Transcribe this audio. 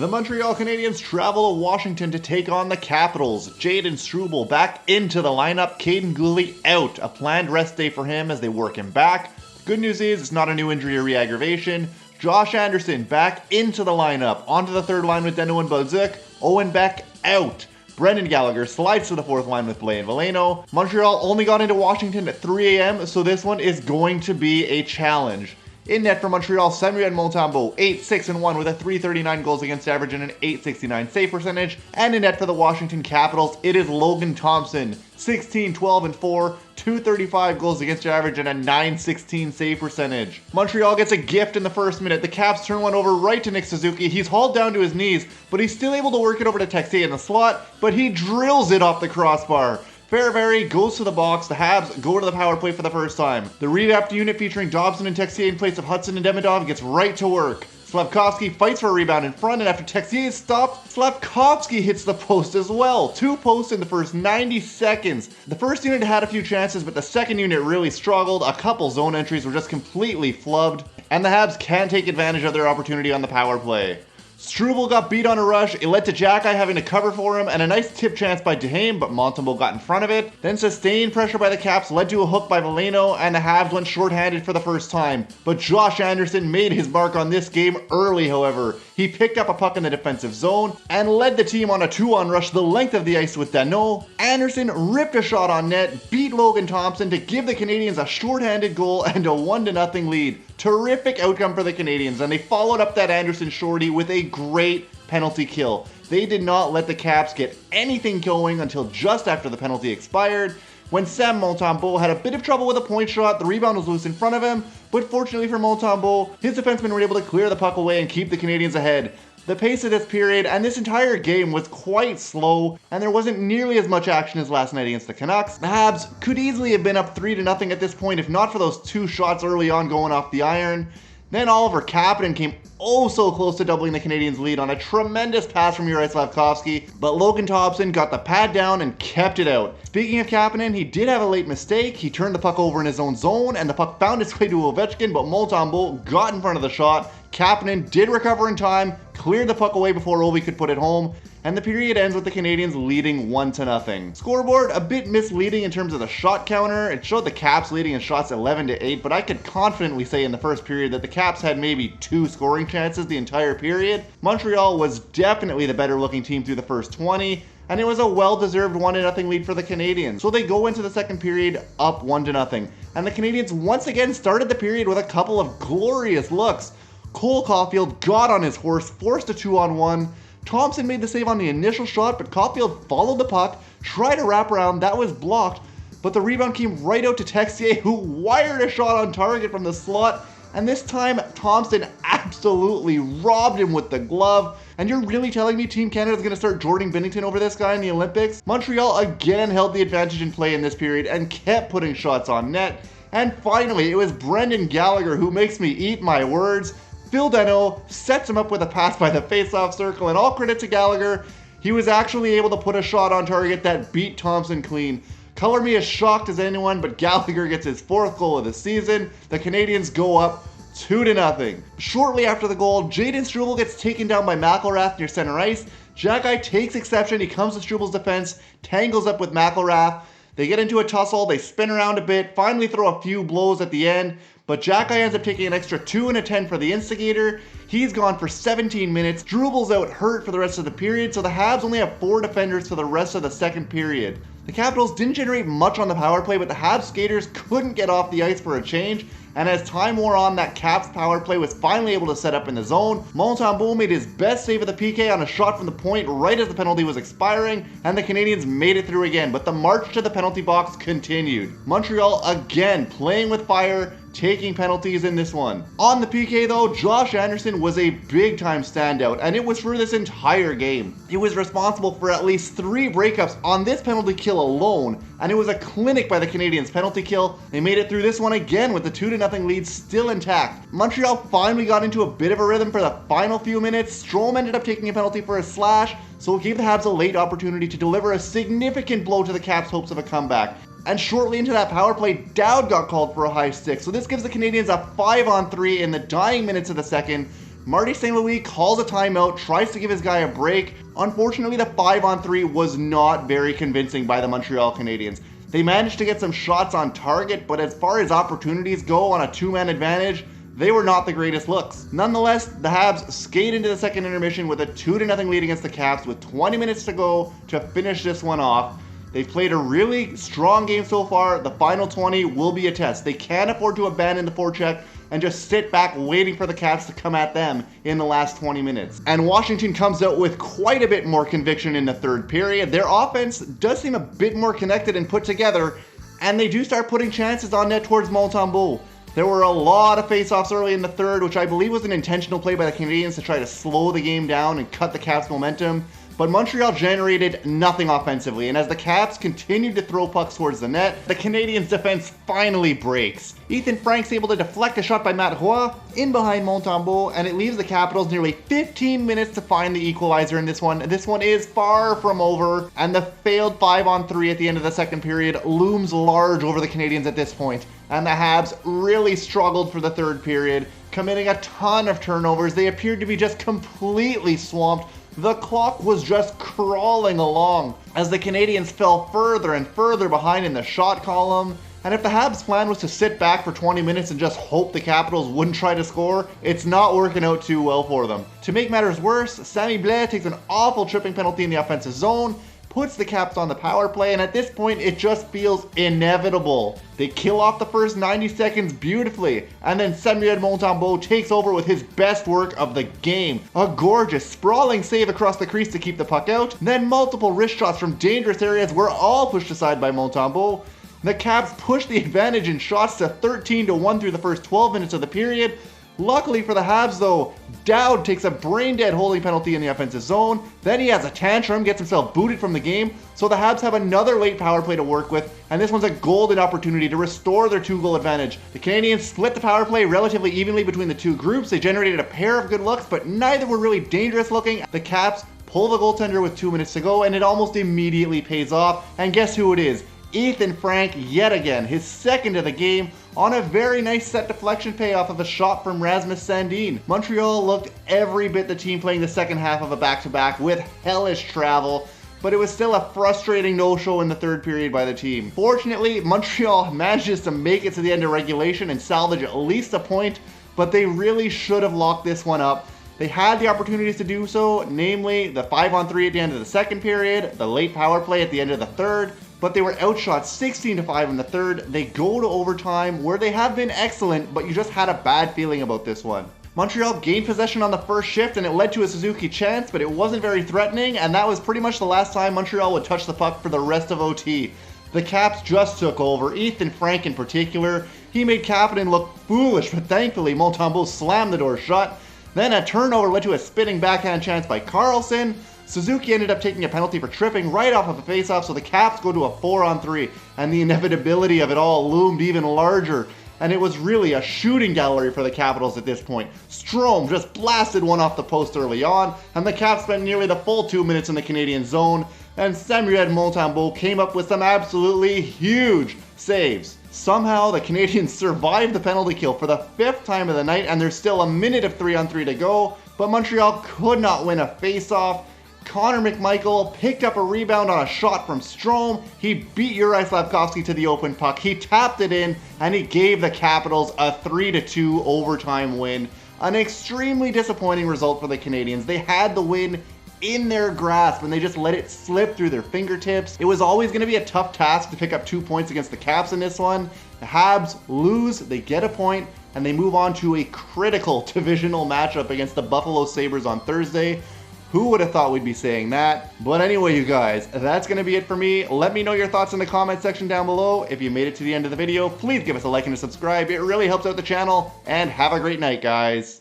The Montreal Canadiens travel to Washington to take on the Capitals. Jayden Struble back into the lineup, Caden Gooley out. A planned rest day for him as they work him back. The good news is it's not a new injury or re-aggravation. Josh Anderson back into the lineup. Onto the third line with Deno and Balzuc. Owen Beck out. Brendan Gallagher slides to the fourth line with Blaine Valeno. Montreal only got into Washington at 3 a.m., so this one is going to be a challenge. In net for Montreal, Samuel Montembeault, 8-6-1 with a .339 goals against average and an .869 save percentage. And in net for the Washington Capitals, it is Logan Thompson, 16-12-4, .235 goals against average and a .916 save percentage. Montreal gets a gift in the first minute. The Caps turn one over right to Nick Suzuki. He's hauled down to his knees, but he's still able to work it over to Texier in the slot, but he drills it off the crossbar. Fairbury goes to the box. The Habs go to the power play for the first time. The revamped unit featuring Dobson and Texier in place of Hudson and Demidov gets right to work. Slavkovsky fights for a rebound in front, and after Texier is stopped, Slavkovsky hits the post as well. 2 posts in the first 90 seconds. The first unit had a few chances, but the second unit really struggled. A couple zone entries were just completely flubbed, and the Habs can't take advantage of their opportunity on the power play. Struble got beat on a rush, it led to Jack-Eye having to cover for him, and a nice tip chance by Duhaime, but Montembeault got in front of it. Then sustained pressure by the Caps led to a hook by Valeno, and the Habs went shorthanded for the first time. But Josh Anderson made his mark on this game early, however. He picked up a puck in the defensive zone, and led the team on a 2-on rush the length of the ice with Danault. Anderson ripped a shot on net, beat Logan Thompson to give the Canadiens a shorthanded goal and a 1-0 lead. Terrific outcome for the Canadiens, and they followed up that Anderson shorty with a great penalty kill. They did not let the Caps get anything going until just after the penalty expired, when Sam Montembeault had a bit of trouble with a point shot. The rebound was loose in front of him, but fortunately for Montembeault, his defensemen were able to clear the puck away and keep the Canadiens ahead. The pace of this period and this entire game was quite slow, and there wasn't nearly as much action as last night against the Canucks. The Habs could easily have been up 3-0 at this point if not for those 2 shots early on going off the iron. Then Oliver Kapanen came oh so close to doubling the Canadiens' lead on a tremendous pass from Juraj Slavkovsky, but Logan Thompson got the pad down and kept it out. Speaking of Kapanen, he did have a late mistake. He turned the puck over in his own zone, and the puck found its way to Ovechkin, but Montembeault got in front of the shot. Kapanen did recover in time, cleared the puck away before Ovi could put it home, and the period ends with the Canadiens leading 1-0. Scoreboard a bit misleading in terms of the shot counter. It showed the Caps leading in shots 11-8, but I could confidently say in the first period that the Caps had maybe 2 scoring chances the entire period. Montreal was definitely the better looking team through the first 20, and it was a well-deserved 1-0 lead for the Canadiens. So they go into the second period up 1-0, and the Canadiens once again started the period with a couple of glorious looks. Cole Caulfield got on his horse, forced a 2-on-1. Thompson made the save on the initial shot, but Caulfield followed the puck, tried a wraparound, that was blocked, but the rebound came right out to Texier, who wired a shot on target from the slot, and this time Thompson absolutely robbed him with the glove. And you're really telling me Team Canada is going to start Jordan Binnington over this guy in the Olympics? Montreal again held the advantage in play in this period and kept putting shots on net. And finally, it was Brendan Gallagher who makes me eat my words. Phil Danault sets him up with a pass by the face-off circle, and all credit to Gallagher, he was actually able to put a shot on target that beat Thompson clean. Color me as shocked as anyone, but Gallagher gets his 4th goal of the season. The Canadiens go up 2-0. Shortly after the goal, Jayden Struble gets taken down by McElrath near center ice. Jack-Eye takes exception, he comes to Struble's defense, tangles up with McElrath. They get into a tussle, they spin around a bit, finally throw a few blows at the end, but Jack-Eye ends up taking an extra 2 and a 10 for the instigator. He's gone for 17 minutes. Struble's out hurt for the rest of the period, so the Habs only have 4 defenders for the rest of the second period. The Capitals didn't generate much on the power play, but the Habs skaters couldn't get off the ice for a change, and as time wore on, that Caps power play was finally able to set up in the zone. Montembeault made his best save of the PK on a shot from the point right as the penalty was expiring, and the Canadiens made it through again, but the march to the penalty box continued. Montreal again playing with fire, taking penalties in this one. On the PK though, Josh Anderson was a big time standout, and it was for this entire game. He was responsible for at least 3 breakups on this penalty kill alone, and it was a clinic by the Canadiens penalty kill. They made it through this one again with the 2-0 lead still intact. Montreal finally got into a bit of a rhythm for the final few minutes. Strome ended up taking a penalty for a slash, so it gave the Habs a late opportunity to deliver a significant blow to the Caps' hopes of a comeback. And shortly into that power play, Dowd got called for a high stick, so this gives the Canadiens a 5-on-3 in the dying minutes of the second. Marty St. Louis calls a timeout, tries to give his guy a break. Unfortunately, the 5-on-3 was not very convincing by the Montreal Canadiens. They managed to get some shots on target, but as far as opportunities go on a two-man advantage, they were not the greatest looks. Nonetheless, the Habs skate into the second intermission with a 2-0 lead against the Caps with 20 minutes to go to finish this one off. They've played a really strong game so far. The final 20 will be a test. They can't afford to abandon the forecheck and just sit back waiting for the Caps to come at them in the last 20 minutes. And Washington comes out with quite a bit more conviction in the third period. Their offense does seem a bit more connected and put together, and they do start putting chances on net towards Montembeault. There were a lot of face-offs early in the third, which I believe was an intentional play by the Canadiens to try to slow the game down and cut the Caps' momentum. But Montreal generated nothing offensively, and as the Caps continued to throw pucks towards the net, the Canadiens' defense finally breaks. Ethan Frank's able to deflect a shot by Matt Roy in behind Montembeault, and it leaves the Capitals nearly 15 minutes to find the equalizer in this one. This one is far from over, and the failed 5-on-3 at the end of the second period looms large over the Canadiens at this point. And the Habs really struggled for the third period, committing a ton of turnovers. They appeared to be just completely swamped. The clock was just crawling along as the Canadiens fell further and further behind in the shot column. And if the Habs' plan was to sit back for 20 minutes and just hope the Capitals wouldn't try to score, it's not working out too well for them. To make matters worse, Sammy Blais takes an awful tripping penalty in the offensive zone, puts the Caps on the power play, and at this point it just feels inevitable. They kill off the first 90 seconds beautifully, and then Samuel Montembeault takes over with his best work of the game. A gorgeous sprawling save across the crease to keep the puck out, then multiple wrist shots from dangerous areas were all pushed aside by Montembeault. The Caps push the advantage in shots to 13-1 through the first 12 minutes of the period. Luckily for the Habs though, Dowd takes a brain-dead holding penalty in the offensive zone, then he has a tantrum, gets himself booted from the game, so the Habs have another late power play to work with, and this one's a golden opportunity to restore their 2-goal advantage. The Canadiens split the power play relatively evenly between the two groups. They generated a pair of good looks, but neither were really dangerous looking. The Caps pull the goaltender with 2 minutes to go, and it almost immediately pays off, and guess who it is? Ethan Frank yet again, his second of the game, on a very nice set deflection payoff of a shot from Rasmus Sandin. Montreal looked every bit the team playing the second half of a back-to-back with hellish travel, but it was still a frustrating no-show in the third period by the team. Fortunately, Montreal manages to make it to the end of regulation and salvage at least a point, but they really should have locked this one up. They had the opportunities to do so, namely the 5-on-3 at the end of the second period, the late power play at the end of the third, but they were outshot 16-5 in the third. They go to overtime where they have been excellent, but you just had a bad feeling about this one. Montreal gained possession on the first shift and it led to a Suzuki chance, but it wasn't very threatening, and that was pretty much the last time Montreal would touch the puck for the rest of OT. The Caps just took over, Ethan Frank in particular. He made Kapanen look foolish, but thankfully Montembeault slammed the door shut. Then a turnover led to a spinning backhand chance by Carlson. Suzuki ended up taking a penalty for tripping right off of a faceoff, so the Caps go to a 4-on-3, and the inevitability of it all loomed even larger. And it was really a shooting gallery for the Capitals at this point. Strome just blasted one off the post early on, and the Caps spent nearly the full 2 minutes in the Canadian zone, and Samuel Montembeault came up with some absolutely huge saves. Somehow, the Canadiens survived the penalty kill for the 5th time of the night, and there's still a minute of 3-on-3 to go, but Montreal could not win a face-off. Connor McMichael picked up a rebound on a shot from Strome. He beat Juraj Slafkovsky to the open puck. He tapped it in, and he gave the Capitals a 3-2 overtime win. An extremely disappointing result for the Canadiens. They had the win in their grasp, and they just let it slip through their fingertips. It was always going to be a tough task to pick up 2 points against the Caps in this one. The Habs lose, they get a point, and they move on to a critical divisional matchup against the Buffalo Sabres on Thursday. Who would have thought we'd be saying that? But anyway, you guys, that's going to be it for me. Let me know your thoughts in the comment section down below. If you made it to the end of the video, please give us a like and a subscribe. It really helps out the channel, and have a great night, guys.